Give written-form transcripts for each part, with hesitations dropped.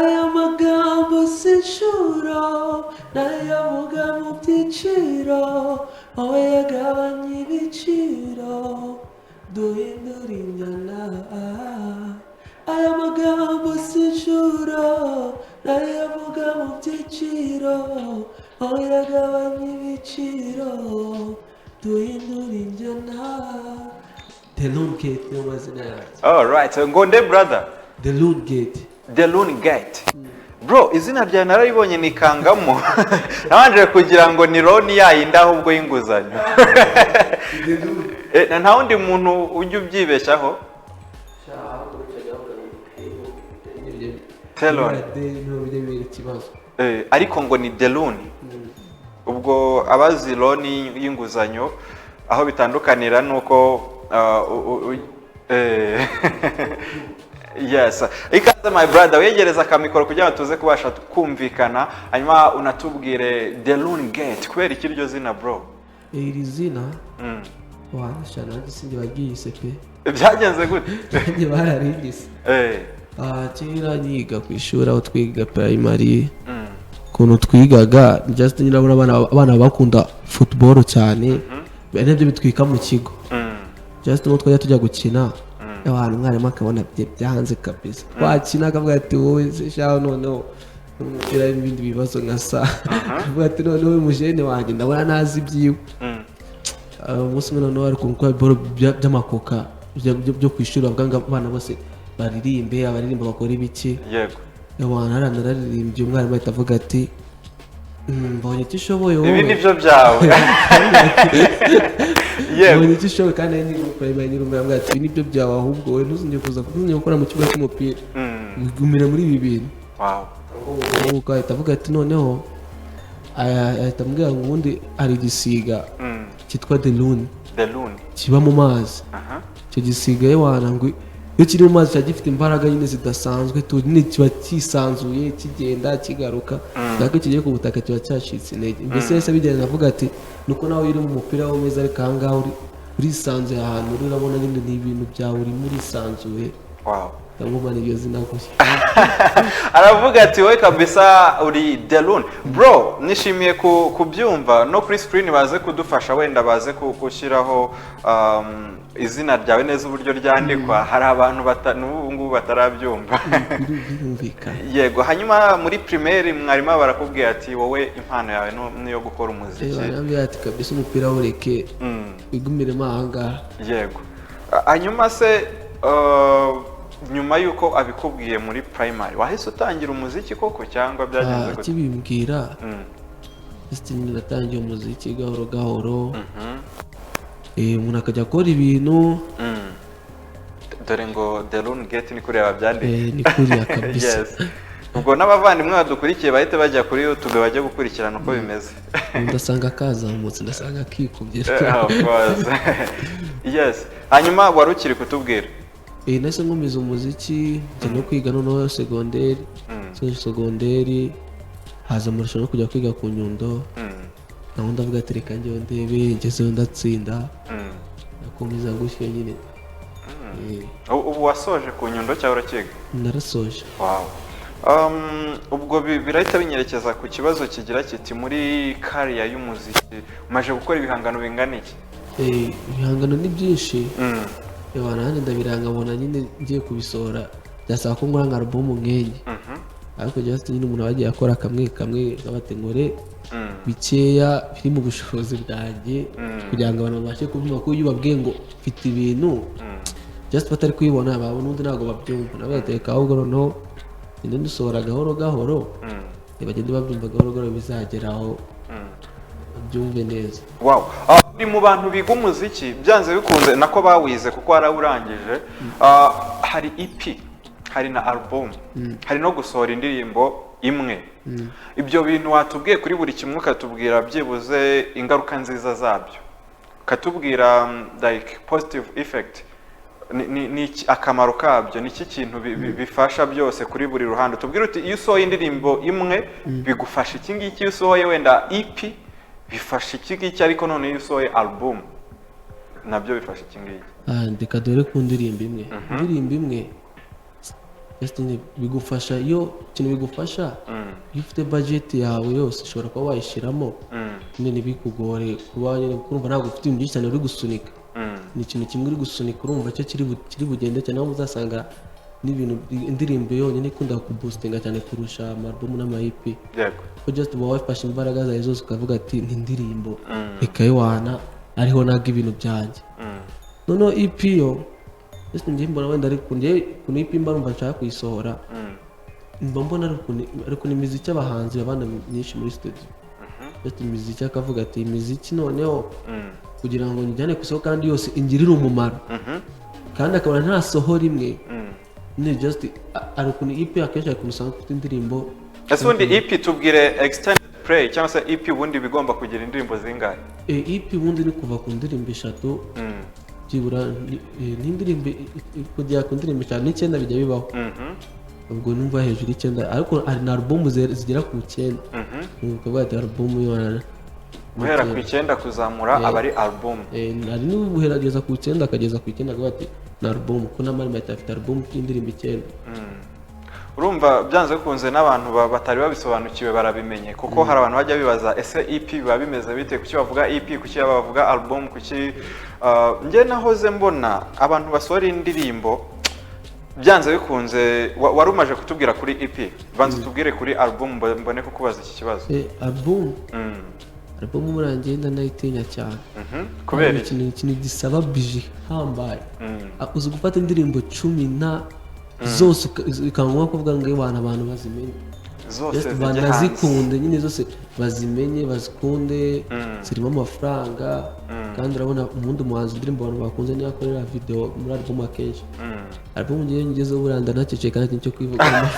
aya magambo sinshuro nayavuga mu byiciro aho yagabanya ibiciro duhindura injyana aya magambo sinshuro nayavuga mu byiciro aho yagabanya ibiciro duhindura injyana. The Loon Gate niyo mazina yacu. All right, so Ngonde brother. The Loon Gate. The Loon Gate. Bro, izina rya nararibonye nikangamo. Nabanje kugira ngo ni loan yayindi ahubwo y'inguzanyo. Nta wundi muntu ujya ubyibeshaho? Telon. Ariko ngo ni The Loon. Ubwo abazi loan y'inguzanyo aho bitandukanira nuko yes, ikaze my brother, wegereza kamikoro kugira ngo tuze kubasha kumvikana, hanyuma unatubwire The Loon Gate kubera iki iryo zina bro? Iri zina wanashana gisinge bagiyise pe. Byagenze gute? Nge bararigise. Kera nyiga ku ishuri aho twiga primary. Kuntu twigaga just nyirabona abana bakunda football cyane. Bene byo bitwika mu kigo. Just no twajya tujya gukina abantu mwarimu akabona byanze kabisa wakina akavuga ati wowe sha noneho umupira n'ibindi bibazo nkasa avuga ati noneho umujene wanjye ndabona nazi ibyiwe umunsi umwe noneho ari kumukora boro by'amakoka byo kwishura abaganga abana bose baririmbe abaririmba bakora ibiki yego abantu nararirimbye umwarimu ahita avuga ati mbonye tishoboye wowe ibi nibyo byawe mbonye tishoboye kandi ni primary ni rumwe ati nibyo byawe ahubwo wowe ntuzongeye kuza gukora mu kibuga cy'umupira gumira muri ibi bintu. Wow. Uko ahita avuga ati noneho ahita ambwira ngo ubundi ari igisiga cyitwa The Loon kiba mu mazi. Icyo gisiga yewana ngo iyo kiri mu mazi cyari gifite imbaraga nyine zidasanzwe nyine kiba kisanzuye kigenda kigaruka ntabwo kigiye ku butaka kiba cyacitse intege. Mbese yese bigenda avuga ati nuko nawe uri mu mupira w'umeza ariko aha ngaha urisanzuye ahantu urabona nyine ni ibintu byawe urimo urisanzuye. Wow. ndamubana iryo zina gusa. Aravuga ati wowe kabisa uri The Loon. Bro, nishimiye kubyumva no kuri screen baze kudufasha wenda baze gushyiraho izina ryawe neza uburyo ryandikwa. Hari abantu n'ubu batarabyumva. Yego, hanyuma muri primaire mwarimu barakubwiye ati wowe impano yawe niyo gukora umuziki. Barambwira ati kabisa umupira ureke igumiremo ahanga. Yego. Hanyuma se nyuma yuko abikubwiye muri primary wahise utangira umuziki koko cyangwa byagenze gute? Kibimbwira Justin natangiye umuziki gahoro gahoro. Umuntu akajya akora ibintu dore ngo The Loon Gate ni kureba byanditse. Ni kuriya kabisa. Yes. Ubwo n'abavandimwe badukurikiye bahite bajya kuri YouTube bajya gukurikirana uko bimeze. Ndasanga kazamutse ndasanga kikubye. Of course. Yes. Hanyuma wari ukiri kutubwira nase nkomeza umuziki no kwiga noneho segonderi. Segonderi haza amurusho no kujya kwiga ku Nyundo. Naho ndavuga ati reka njyewe ndebe ngezeho ndatsinda. Nakomeza gushyira nyine. Ubu wasoje ku Nyundo cyangwa urakiga? Narasoje. Wow. Ubwo birahita binyerekeza ku kibazo kigira kiti muri career y'umuziki umaje gukora ibihangano bingana iki? Ibihangano ni byinshi. Nanjye ndabirangabona nyine ngiye kubisohora byasaba ko nkora nka album nk'enye. Ariko just nyine umuntu wagiye akora kamwe nk'abategure bikeya biri mu bushobozi bwanjye kugira ngo abantu babashe kubyumva ko iyo babwiye ngo mfite ibintu just batari kubibona babona undi ntabwo babyumva nabateka ahubwo noneho nyine dusohora gahoro gahoro bagende babyumva gahoro gahoro bizageraho babyumve neza. Wow. Uri mu bantu biga umuziki byanze bikunze nako bawize kuko warawurangije. Hari EP, hari na album, hari no gusohora indirimbo imwe. Ibyo bintu watubwiye kuri buri kimwe ukatubwira byibuze ingaruka nziza zabyo, ukatubwira like positive effect, ni akamaro kabyo, ni iki kintu bifasha byose kuri buri ruhande. Tubwire uti iyo usohoye indirimbo imwe bigufasha iki ngiki, iyo usohoye wenda EP bifasha iki ngiki, ariko none iyo usohoye album nabyo bifasha iki ngiki. Ndeka dore ku ndirimbo imwe. Indirimbo imwe just bigufasha iyo kintu bigufasha iyo ufite budget yawe yose ushobora kuba wayishiramo nyine bikugore kuba nyine kurumva ntabwo ufite ibintu byinshi cyane uri gusunika ni ikintu kimwe uri gusunika urumva cyo kiri bugende cyane aho muzasanga n'ibintu indirimbo yonyine ikunda kuboostinga cyane kurusha album n'ama-EP ko just uba wafashe imbaraga zawe zose ukavuga ati ni indirimbo ikayiwana ariho naga ibintu byanjye noneho EP yo just njye mbona wenda ariko njye ku EP mba numva nshaka kuyisohora mba mbona ariko ni imiziki abahanzi babana myinshi muri studio just imiziki akavuga ati imiziki noneho kugira ngo njyane ku isoko kandi yose ingirire umumaro kandi akabona ntasohora imwe ni just ariko ni EP akenshi ariko usanga ufite indirimbo ese ubundi EP tubwire extended play cyangwa se EP ubundi bigomba kugira indirimbo zingahe EP ubundi ni kuva ku ndirimbo 3 byibura n'indirimbo kujya ku ndirimbo 9 bijya bibaho ubwo numva hejuru 9 ariko ari na album zigera ku 9 ubwo bwa album yona guhera ku 9 kuzamura aba ari album ari n'ubuherageza ku 9 akageza ku 9 agati na album ko namari afite album y'indirimbo 9 urumva byanze kunze n'abantu batari babisobanukiwe barabimenye kuko hari abantu bajya bibaza ese EP biba bimeze bite kuki bavuga EP kuki bavuga album kuki nge nahoze mbona abantu basohora indirimbo byanze bikunze wari umaje kutubwira kuri EP banze tubwire kuri album mbone kukubaza iki kibazo album murangenda ndayitinya cyane kubera ikintu gisaba bije hambaye uzi gufata indirimbo 10 zose ikangwa kuvuga ngo abantu bazimenye zose banazikunde nyine zose bazimenye bazikunde zirimo amafaranga kandi urabona umuntu muhanzi indirimbo abantu bakunze niyo akorera video muri album akenshi album ngeze buranda nacece kandi cyo kwivuga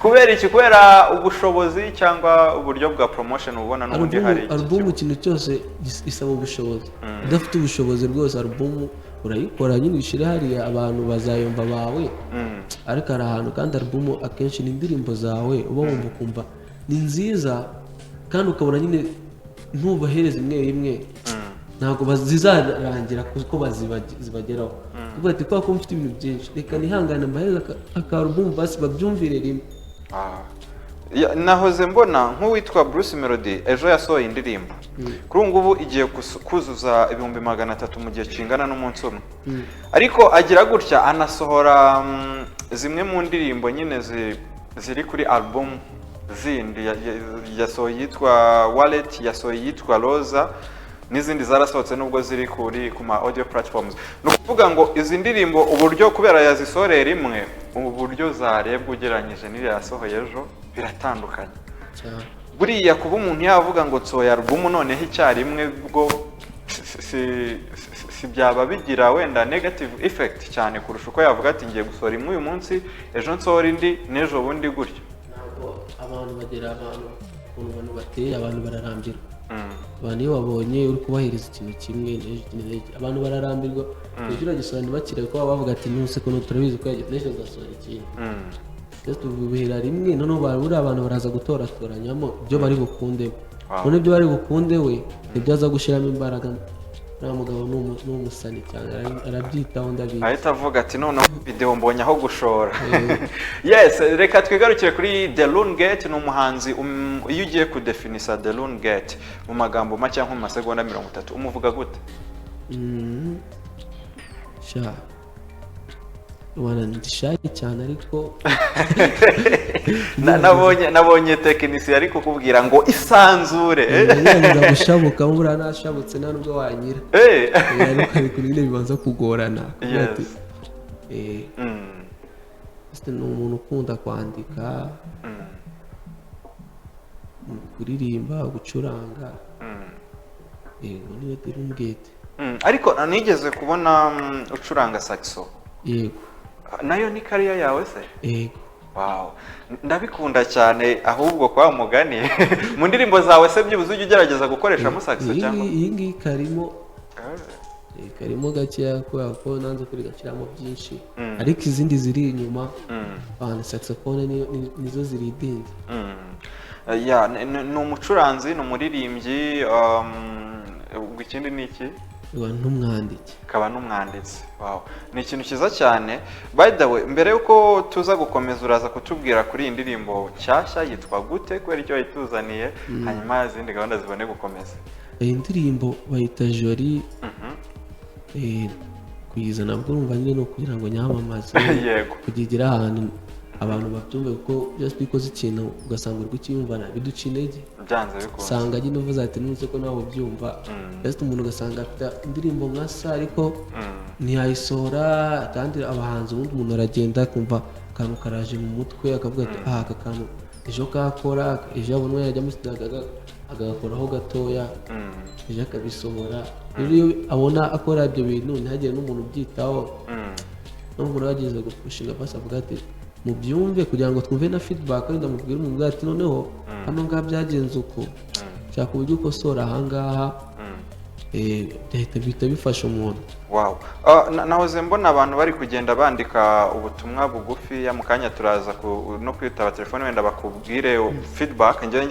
kubera iki kubera ubushobozi cyangwa uburyo bwa promotion ubona n'ubundi hari album ikintu cyose isaba ubushobozi udafite ubushobozi rwose album urayikora nyine ushire hariya abantu bazayumva bawe ariko ari ahantu kandi album akenshi ni indirimbo zawe uba wumva ukumva ni nziza kandi ukabona nyine ntubahereza imwe ntabwo bazizarangira kuko bazibageraho kuvuga ati kwa ko mfite ibintu byinshi reka nihangane mbahereza album basi babyumvire rimwe nahoze mbona nk'uwitwa Bruce Melody ejo yasohoye indirimbo kuri ngubu igiye kuzuza 300,000 mu gihe kingana n'umunsi umwe ariko agira gutya anasohora zimwe mu ndirimbo nyine ziri kuri album zindi yasohoye yitwa Wallet yasohoye yitwa Rosa n'izindi zarasohotse nubwo ziri ku ma audio platforms no kuvuga ngo izi ndirimbo uburyo kubera yazisorera rimwe uburyo zarebwa ugeranyije n'iri yasohoye ejo biratandukanye buriya kuba umuntu yavuga ngo nsoya album noneho icyarimwe bwo si byaba bigira wenda negative effect cyane kurusha uko yavuga ati ngiye gusohora imwe uyu munsi ejo nsohora indi n'ejo bundi gutyo abantu bagera abantu bateye abantu bararambirwa abantu iyo babonye uri kubahereza ikintu kimwe abantu bararambirwa kugira gisobanura bakire ko bavuga ati nuse ko turabizi ko yagiye gasohora ikintu just ubihera rimwe none bari abantu baraza gutoratoranyamo ibyo bari bukunde none ibyo bari bukunde we ibyo aza gushiramo imbaraga nta mugabo n'umusani cyane arabyitaho ndabizi ahita avuga ati none video mbonye aho gushora yes reka twigarukire kuri The Loon Gate ni umuhanzi iyo ugiye kudefinisa The Loon Gate mu magambo make cyangwa mu masegonda 30 umuvuga gute sha wana ndishaye cyane ariko nabonye tekinisi ariko kubwira ngo isanzure ndagushabuka mura nashabutse nta nubwo wanyira ariko nyine bibanza kugorana ni umuntu ukunda kwandika kuririmba gucuranga yego niyo The Loon Gate ariko nigeze kubona ucuranga saxo yego nayo ni kariya yawe se yego wow ndabikunda cyane ahubwo kwa mugani mu ndirimbo zawe se byibuze ujye ugerageza gukoresha saxo cyangwa iyi karimo gake ko nanze kuri gakiramo byinshi ariko izindi ziri inyuma saxophone nizo ziri idindi ni umucuranzi ni umuririmbyi ikindi ni iki n'umwanditsi. Akaba n'umwanditsi. Wow, ni ikintu cyiza cyane. By the way, mbere yuko tuza gukomeza uraza kutubwira kuri iyi ndirimbo nshyashya yitwa gute, kubera icyo yituzaniye, hanyuma izindi gahunda zibone gukomeza. Iyi ndirimbo bayita Joli. Kuyiza nabwo urumva nyine no kugira ngo nyamamaze kugira ahantu abantu babyumve, kuko just because ikintu ugasanga uri kukiyumva biduca intege, byanze bikunze usanga nyine uvuze ati nuse ko nawe ubyumva, just umuntu ugasanga afite indirimbo nka sa ariko ntiyayisohora, kandi abahanzi ubundi umuntu aragenda akumva akantu karaje mu mutwe akavuga ati aka kantu ejo kakora, ejo abonwa yajya musitaga agakoraho gatoya, ejo akabisohora. Iyo abona akora ibyo bintu ntihagire n'umuntu ubyitaho, n'umuntu wageze gushinga basi avuga ati mubyumve kugira ngo twumve na feedback, kandi ndamubwira umuntu ati noneho hano ngaha byagenze uko, cyaka uburyo ukosora ahangaha, bihita bifasha umuntu. Wow, nahoze mbona abantu bari kugenda bandika ubutumwa bugufi, ya mukanya turaza no kwitaba telefone wenda bakubwire feedback. Njye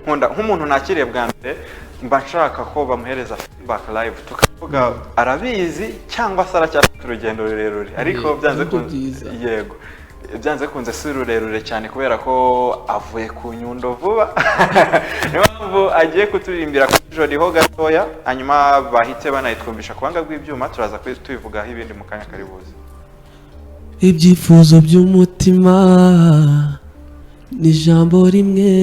nkunda nk'umuntu nakiriye bwa mbere mba nshaka ko bamuhereza feedback live, tukavuga arabizi cyangwa se aracyafite urugendo rurerure, ariko byanze kunze yego byanze kunze si rurerure cyane kubera ko avuye ku Nyundo vuba. Niyo mpamvu agiye kuturirimbira kuri Joli ho gatoya, hanyuma bahite banayitwumvisha kubanga bw'ibyuma, turaza tubivugaho ibindi mu kanya kari buze. Ibyifuzo by'umutima ni ijambo rimwe,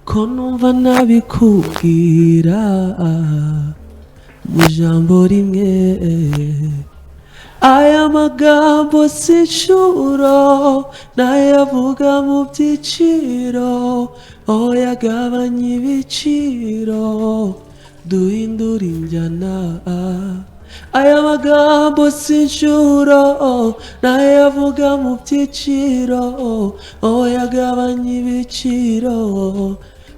ko numva nabikubwira mu ijambo rimwe. Aya magambo si inshuro nayavuga mu byiciro, yagabanya ibiciro duhindura injyana. Aya magambo si inshuro nayavuga mu byiciro, yagabanya ibiciro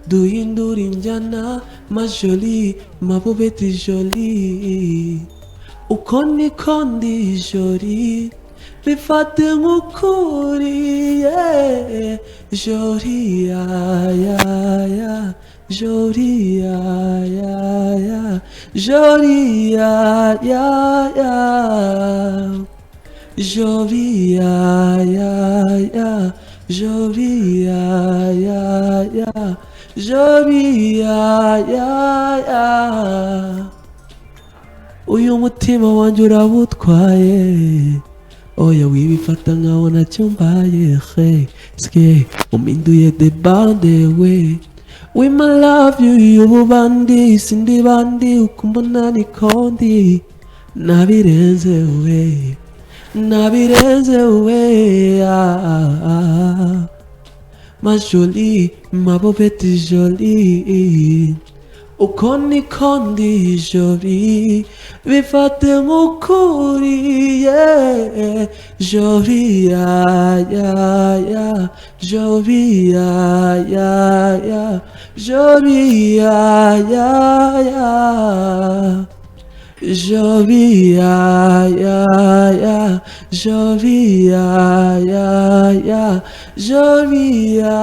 duhindura injyana. Ma Joli, ma bobeti Joli, uko niko ndi Joli, bifate nk'ukuri, Joli ya Joli ya Joli ya Joli ya Joli ya Joli ya. Uyu mutima wanjye urabutwaye, oya wibifata nkaho ntacyo mbaye, ske uminduye de bande we my love you bandi sindi bandi, ukumbona niko ndi, nabirenze we. Ma Joli, ma bobeti Joli, uko niko ndi Joli, bifate nk'ukuri, Joli ya Joli ya Joli ya Joli ya Joli ya Joli ya.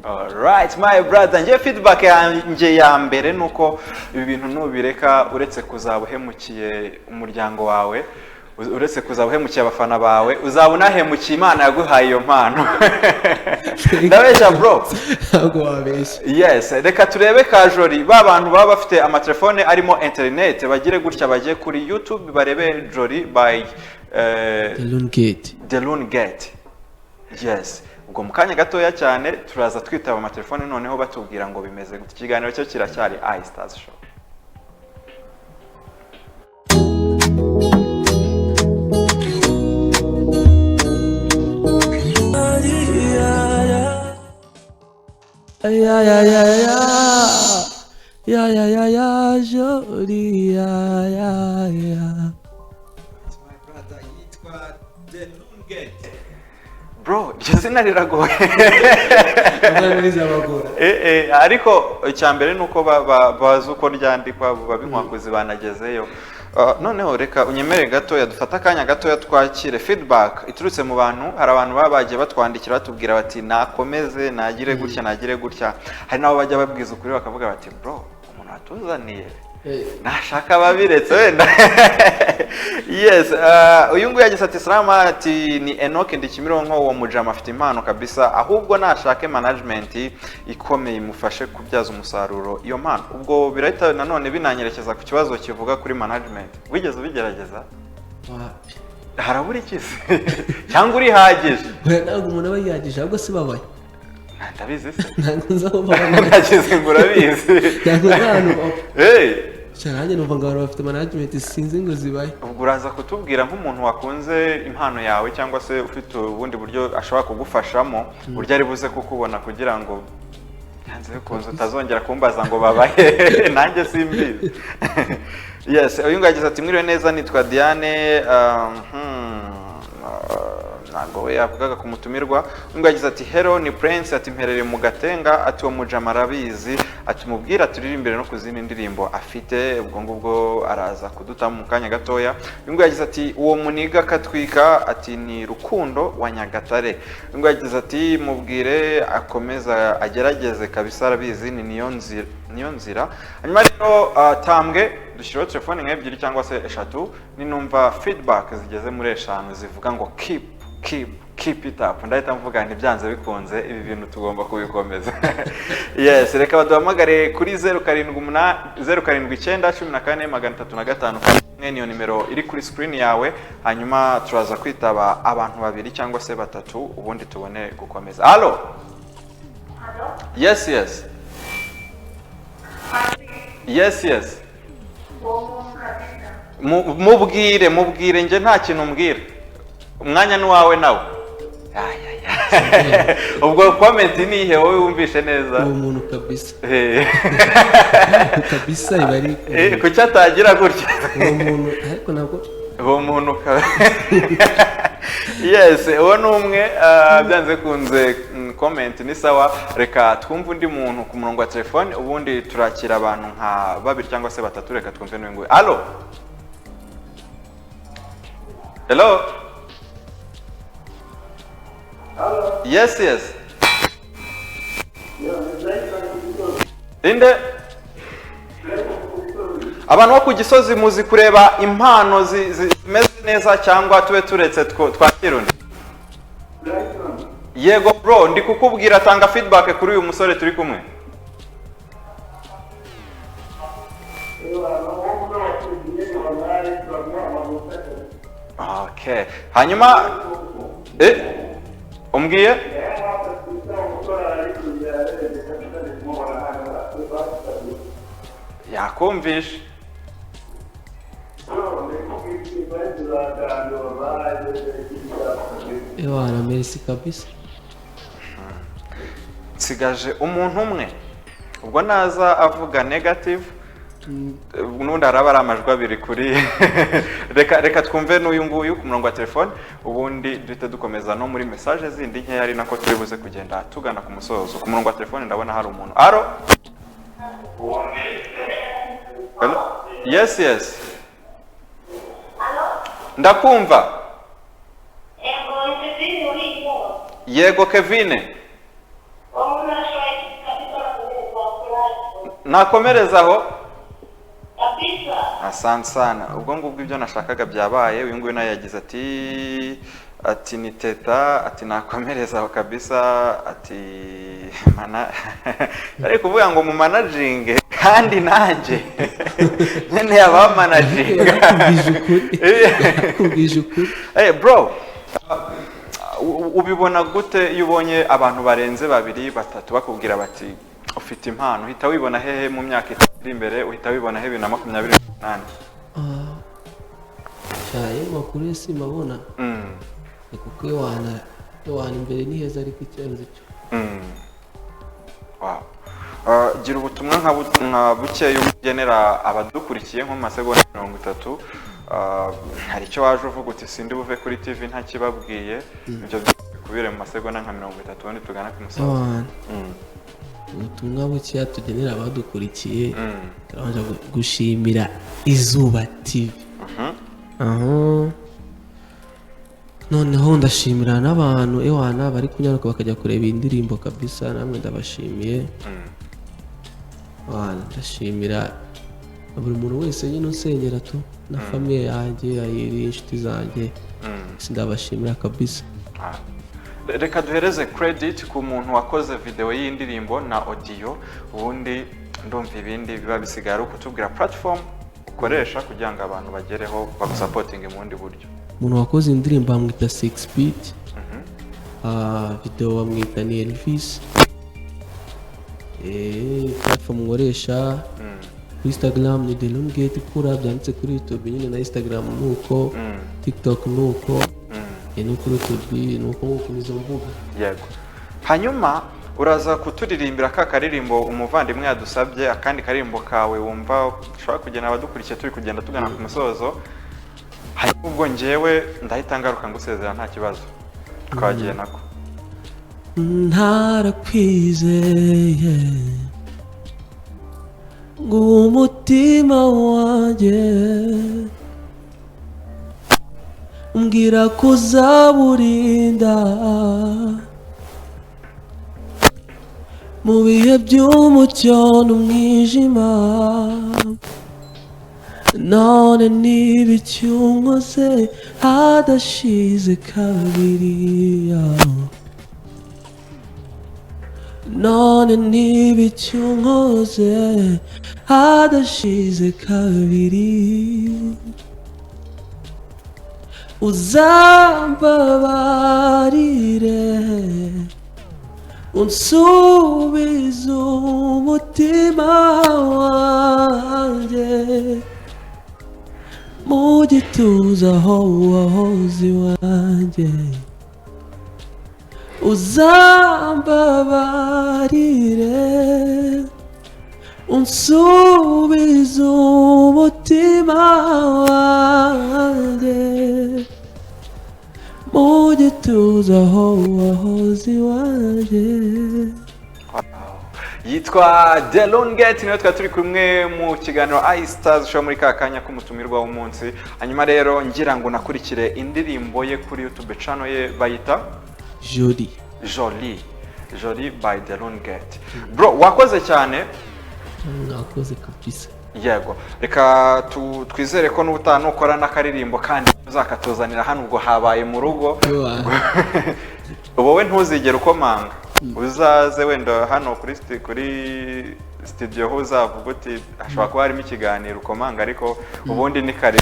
Alright my brother, nje feedback yanjye ya mbere nuko ibi bintu nubireka, uretse kuzabuhemukiye umuryango wawe, uretse kuzabuhemukiye abafana bawe, uzabona hemukiye Imana yaguhaye iyo mpano. Ndabeshya bro, ntabwo wabeshya. Yes, reka turebe ka Joli. Ba bantu baba bafite amatelefone arimo internet bagire gutya, bagiye kuri YouTube barebe Joli by The Loon Gate. Yes, ubwo mu kanya gatoya cyane turaza twitaba amatelefone noneho batubwira ngo bimeze gute. Ikiganiro cyo kiracyari iStars Show. Joli Bro, iryo zina riragoye. Ariko icyambere nuko bazi uko ryandikwa, babinkwakuzi banagezeyo. Noneho reka unyemere gatoya dufata akanya gatoya twakire feedback iturutse mu bantu. Hari abantu baba bagiye batwandikira batubwira bati nakomeze nagire gutya nagire gutya, hari nabo bajya babwiza ukuri bakavuga bati bro batuzaniye nashaka babiretse wenda. Yes, uyu nguyu yagize ati salama, ati ni Enoch ndi Kimironko, uwo mujama afite impano kabisa, ahubwo nashake management ikomeye imufashe kubyaza umusaruro iyo mpano. Ubwo birahita nanone binanyerekeza ku kibazo kivuga kuri management. Wigeze ubigerageza? Harabura ikisi cyangwa uri hagije? Ntabwo umuntu aba yihagije, ahubwo si babaye. Ndabizi se. Ntabwo nzaho babana. Nagize ngo urabizi. Ntabwo nzano. Hey. Cyane numva ngo bafite management sinzi ngo zibaye. Ubwo uraza kutubwira nk'umuntu wakunze impano yawe cyangwa se ufite ubundi buryo ashobora kugufashamo, buryo ari buze kukubona kugira ngo yanze bikunze utazongera kumbaza ngo babaye nanjye simbizi. Yes, uyu nguyu yagize ati mwiriwe neza, nitwa Diane, ntabwo we yavugaga ku mutumirwa. Uyu nguyu yagize ati hello ni Prince, ati mperereye mu Gatenga, ati uwo mujama arabizi, ati mubwira turirimbire no kuzindi ndirimbo afite, ubwo ngubwo araza kudutamo mu kanya gatoya. Uyu nguyu yagize ati uwo muniga katwika, ati ni Rukundo wa Nyagatare. Uyu nguyu yagize ati mubwire akomeza agerageze kabisa, arabizi ni niyo nzira. Hanyuma rero tambwe dushyiraho telefone nk'ebyiri cyangwa se eshatu, ninumva feedback zigeze muri 5 zivuga ngo keep it up, ndahita mvuga nti byanze bikunze ibi bintu tugomba kubikomeza. Yes, reka baduhamagare kuri 078914 niyo nimero iri kuri screen yawe, hanyuma turaza kwitaba abantu babiri cyangwa se batatu, ubundi tubone gukomeza. Allo? Yes. Mubwire nje nta kintu umbwira, umwanya ni wawe nawe. Ubwo comment ni ihe wowe wumvishe neza? Uwo muntu kabisa. Kabisa ibari. Kuki atagira gutya? Uwo muntu ariko nabwo uwo muntu Yes, uwo ni umwe byanze kunze comment ni sawa. Reka twumve undi muntu ku murongo wa telefone, ubundi turakira abantu nka babiri cyangwa se batatu. Reka twumve n'uyu nguyu. Allo? Hello? Yes. Inde? Abantu bo ku Gisozi muzi kureba impano zimeze neza cyangwa tube turetse twakirune? Yego bro, ndi kukubwira tanga feedback kuri uyu musore turi kumwe. Okay. Hanyuma umbwiye? Yakumvishe. Ewana merci kabisa. Nsigaje umuntu umwe, ubwo naza avuga negative nundi araba ari amajwi abiri kuri reka twumve n'uyu nguyu ku murongo wa telefone, ubundi duhite dukomeza no muri message zindi nkeya, ari nako turi buze kugenda tugana ku musozo. Ku murongo wa telefone ndabona hari umuntu. Allo? Hello? Yes. Ndakumva. Yego Kevin. Nakomerezaho? Asante sana. Ubwo ngubwo ibyo nashakaga byabaye. Uyu nguyu naye yagize ati ni teta, ati nakomerezaho kabisa, ati ari kuvuga ngo mu managing kandi nanjye nyene yaba managing. Kubwije ukuri. Bro, ubibona gute iyo ubonye abantu barenze babiri batatu bakubwira bati ufite impano, uhita wibona hehe mu myaka iri imbere, uhita wibona he 2028? Cyaye makuru ese mabona. Kuko wana imbere ni heza ariko icyenze cyo. Wow. Gira ubutumwa nka buke y'ugenera abadukurikiye nko mu masegonda 30. Hari icyo waje uvuga uti sindi buve kuri TV nta kibabwiye, ibyo kubire mu masegonda nka 30 ubundi tugana ku musozo. Ubutumwa buke tugenera abadukurikiye, turabanje gushimira Izuba TV. Noneho ndashimira n'abantu ewana bari kunyaruka bakajya kureba indirimbo kabisa, namwe ndabashimiye. ndashimira buri muntu wese nyine usengera tu na famiye yanjye ayiri inshuti zanjye ndabashimira kabisa. Reka duhereze credit ku muntu wakoze video y'indirimbo na audio, ubundi ndumva ibindi biba bisigaye ari ukutubwira platform ukoresha kugira ngo abantu bagereho bagusapotinge mu bundi buryo. Umuntu wakoze indirimbo bamwita 6 beat, video bamwita ni Elvis. Platform nkoresha Instagram ni delongate kura byanditse kuri YouTube nyine na Instagram nuko, TikTok nuko, no kuri YouTube nuko nizo mvuga. Yego. Hanyuma uraza kuturirimbira ka karirimbo umuvandimwe yadusabye, akandi karirimbo kawe wumva ushobora kugenda abadukurikiye turi kugenda tugana ku musozo. Hanyuma ubwo njyewe ndahita ngaruka ngusezera nta kibazo. Twagiye nako. Ntarakwizeye ngo umutima wanjye umbwira ko uzaburinda mu bihe by'umucyo n'umwijima, none n'ibiki unkoze hadashize kabiri, none n'ibiki unkoze hadashize kabiri, uzambabarire unsubize umutima wanjye mu gituza aho wahoze iwanjye, uzambabarire unsubize umutima wanjye mu gituza aho wahoze iwanjye. Yitwa Delongate, niyo twari turi kumwe mu kiganiro iStars show muri kakanya k'umutumirwa w'umunsi. Hanyuma rero ngira ngo nakurikire indirimbo ye kuri YouTube channel ye bayita Jolie by Delongate. Bro, wakoze cyane. Nakoze kabisa. Yego, reka twizere ko n'ubutaha ukora n'akaririmbo kandi uzakatuzanira hano ubwo habaye mu rugo. Wowe ntuzigera ukomanga, uzaze wenda hano kuri studio ho uzavuga uti ashobora kuba harimo ikiganiro ukomanga, ariko ubundi ni kare.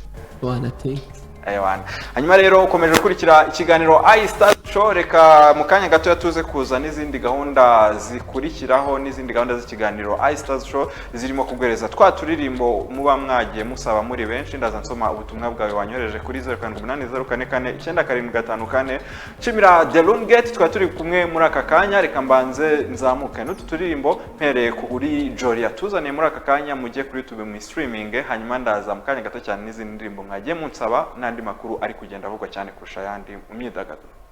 Hanyuma rero ukomeje gukurikira ikiganiro iStars show. Reka mu kanya gato tuze kuza n'izindi gahunda zikurikiraho, n'izindi gahunda z'ikiganiro iStars show zirimo kuguhereza turirimbo muba mwagiye musaba muri benshi. Ndaza nsoma ubutumwa bwawe wanyoreje kuri 0780449754. Chimira Delongate twa turi kumwe muri aka kanya. Reka mbanze nzamuke n'utu turirimbo mpereye kuri Jolie atuzaniye muri aka kanya, mujye kuri YouTube mu streaming. Hanyuma ndaza mu kanya gato cyane n'izindi ndirimbo mwagiye munsaba n'andi makuru ari kugenda avugwa cyane kurusha yandi mu myidagaduro.